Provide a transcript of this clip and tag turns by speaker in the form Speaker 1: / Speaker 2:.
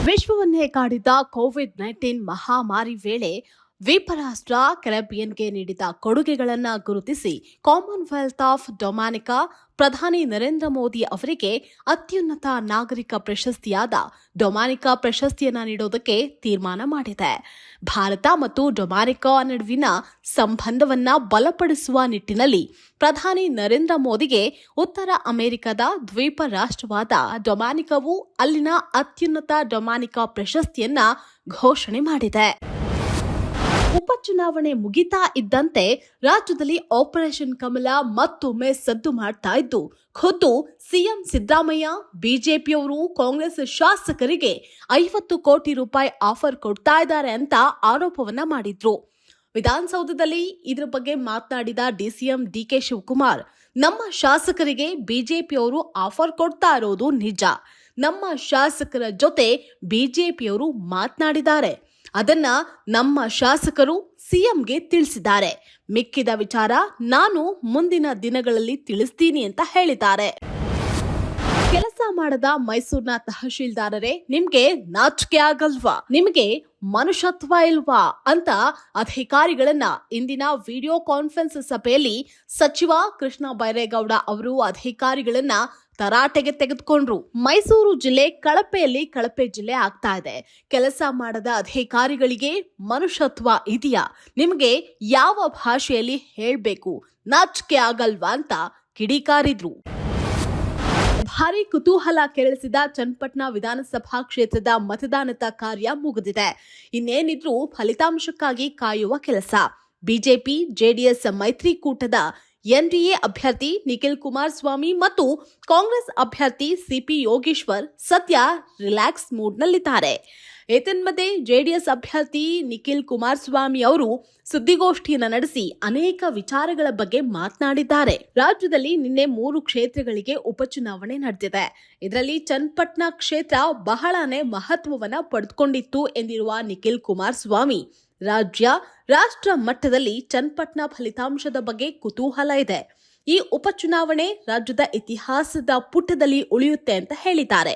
Speaker 1: ವಿಶ್ವವನ್ನೇ ಕಾಡಿದ COVID-19 ಮಹಾಮಾರಿ ವೇಳೆ ದ್ವೀಪ ರಾಷ್ಟ್ರ ಕೆರಿಬಿಯನ್ಗೆ ನೀಡಿದ ಕೊಡುಗೆಗಳನ್ನು ಗುರುತಿಸಿ ಕಾಮನ್ವೆಲ್ತ್ ಆಫ್ ಡೊಮಿನಿಕಾ ಪ್ರಧಾನಿ ನರೇಂದ್ರ ಮೋದಿ ಅವರಿಗೆ ಅತ್ಯುನ್ನತ ನಾಗರಿಕ ಪ್ರಶಸ್ತಿಯಾದ ಡೊಮಿನಿಕಾ ಪ್ರಶಸ್ತಿಯನ್ನು ನೀಡೋದಕ್ಕೆ ತೀರ್ಮಾನ ಮಾಡಿದೆ. ಭಾರತ ಮತ್ತು ಡೊಮಿನಿಕಾ ನಡುವಿನ ಸಂಬಂಧವನ್ನ ಬಲಪಡಿಸುವ ನಿಟ್ಟಿನಲ್ಲಿ ಪ್ರಧಾನಿ ನರೇಂದ್ರ ಮೋದಿಗೆ ಉತ್ತರ ಅಮೆರಿಕದ ದ್ವೀಪ ರಾಷ್ಟ್ರವಾದ ಡೊಮಿನಿಕಾವು ಅಲ್ಲಿನ ಅತ್ಯುನ್ನತ ಡೊಮಿನಿಕಾ ಪ್ರಶಸ್ತಿಯನ್ನ ಘೋಷಣೆ ಮಾಡಿದೆ. ಉಪಚುನಾವಣೆ ಮುಗಿತಾ ಇದ್ದಂತೆ ರಾಜ್ಯದಲ್ಲಿ ಆಪರೇಷನ್ ಕಮಲ ಮತ್ತೊಮ್ಮೆ ಸದ್ದು ಮಾಡ್ತಾ ಇದ್ದು, ಖುದ್ದು ಸಿಎಂ ಸಿದ್ದರಾಮಯ್ಯ ಬಿಜೆಪಿಯವರು ಕಾಂಗ್ರೆಸ್ ಶಾಸಕರಿಗೆ 50 ಕೋಟಿ ರೂಪಾಯಿ ಆಫರ್ ಕೊಡ್ತಾ ಇದ್ದಾರೆ ಅಂತ ಆರೋಪವನ್ನ ಮಾಡಿದ್ರು. ವಿಧಾನಸೌಧದಲ್ಲಿ ಇದರ ಬಗ್ಗೆ ಮಾತನಾಡಿದ ಡಿಸಿಎಂ ಡಿಕೆ ಶಿವಕುಮಾರ್, ನಮ್ಮ ಶಾಸಕರಿಗೆ ಬಿಜೆಪಿಯವರು ಆಫರ್ ಕೊಡ್ತಾ ಇರೋದು ನಿಜ. ನಮ್ಮ ಶಾಸಕರ ಜೊತೆ ಬಿಜೆಪಿಯವರು ಮಾತನಾಡಿದ್ದಾರೆ. ಅದನ್ನ ನಮ್ಮ ಶಾಸಕರು ಸಿಎಂಗೆ ತಿಳಿಸಿದ್ದಾರೆ. ಮಿಕ್ಕಿದ ವಿಚಾರ ನಾನು ಮುಂದಿನ ದಿನಗಳಲ್ಲಿ ತಿಳಿಸ್ತೀನಿ ಅಂತ ಹೇಳಿದ್ದಾರೆ. ಕೆಲಸ ಮಾಡದ ಮೈಸೂರಿನ ತಹಶೀಲ್ದಾರರೇ, ನಿಮ್ಗೆ ನಾಚಿಕೆ ಆಗಲ್ವಾ? ನಿಮಗೆ ಮನುಷ್ಯತ್ವ ಇಲ್ವಾ ಅಂತ ಅಧಿಕಾರಿಗಳನ್ನ ಇಂದಿನ ವಿಡಿಯೋ ಕಾನ್ಫರೆನ್ಸ್ ಸಭೆಯಲ್ಲಿ ಸಚಿವ ಕೃಷ್ಣ ಬೈರೇಗೌಡ ಅವರು ಅಧಿಕಾರಿಗಳನ್ನ ತರಾಟೆಗೆ ತೆಗೆದುಕೊಂಡ್ರು. ಮೈಸೂರು ಜಿಲ್ಲೆ ಕಳಪೆಯಲ್ಲಿ ಕಳಪೆ ಜಿಲ್ಲೆ ಆಗ್ತಾ ಇದೆ. ಕೆಲಸ ಮಾಡದ ಅಧಿಕಾರಿಗಳಿಗೆ ಮನುಷ್ಯತ್ವ ಇದೆಯಾ? ನಿಮಗೆ ಯಾವ ಭಾಷೆಯಲ್ಲಿ ಹೇಳ್ಬೇಕು? ನಾಚಿಕೆ ಆಗಲ್ವಾ ಅಂತ ಕಿಡಿಕಾರಿದ್ರು. ಭಾರಿ ಕುತೂಹಲ ಕೆರಳಿಸಿದ ಚನ್ನಪಟ್ಟಣ ವಿಧಾನಸಭಾ ಕ್ಷೇತ್ರದ ಮತದಾನದ ಕಾರ್ಯ ಮುಗಿದಿದೆ. ಇನ್ನೇನಿದ್ರೂ ಫಲಿತಾಂಶಕ್ಕಾಗಿ ಕಾಯುವ ಕೆಲಸ. ಬಿಜೆಪಿ ಜೆಡಿಎಸ್ ಮೈತ್ರಿಕೂಟದ ಎನ್ಡಿಎ ಅಭ್ಯರ್ಥಿ ನಿಖಿಲ್ ಕುಮಾರಸ್ವಾಮಿ ಮತ್ತು ಕಾಂಗ್ರೆಸ್ ಅಭ್ಯರ್ಥಿ ಸಿಪಿ ಯೋಗೇಶ್ವರ್ ಸದ್ಯ ರಿಲ್ಯಾಕ್ಸ್ ಮೂಡ್ನಲ್ಲಿದ್ದಾರೆ. ಏತನ್ಮಧ್ಯೆ ಜೆಡಿಎಸ್ ಅಭ್ಯರ್ಥಿ ನಿಖಿಲ್ ಕುಮಾರಸ್ವಾಮಿ ಅವರು ಸುದ್ದಿಗೋಷ್ಠಿಯನ್ನು ನಡೆಸಿ ಅನೇಕ ವಿಚಾರಗಳ ಬಗ್ಗೆ ಮಾತನಾಡಿದ್ದಾರೆ. ರಾಜ್ಯದಲ್ಲಿ ನಿನ್ನೆ 3 ಕ್ಷೇತ್ರಗಳಿಗೆ ಉಪಚುನಾವಣೆ ನಡೆದಿದೆ. ಇದರಲ್ಲಿ ಚನ್ನಪಟ್ಟಣ ಕ್ಷೇತ್ರ ಬಹಳನೇ ಮಹತ್ವವನ್ನ ಪಡೆದುಕೊಂಡಿತ್ತು ಎಂದಿರುವ ನಿಖಿಲ್ ಕುಮಾರಸ್ವಾಮಿ, ರಾಷ್ಟ್ರ ಮಟ್ಟದಲ್ಲಿ ಚನ್ನಪಟ್ಟಣ ಫಲಿತಾಂಶದ ಬಗ್ಗೆ ಕುತೂಹಲ ಇದೆ. ಈ ಉಪಚುನಾವಣೆ ರಾಜ್ಯದ ಇತಿಹಾಸದ ಪುಟದಲ್ಲಿ ಉಳಿಯುತ್ತೆ ಅಂತ ಹೇಳಿದ್ದಾರೆ.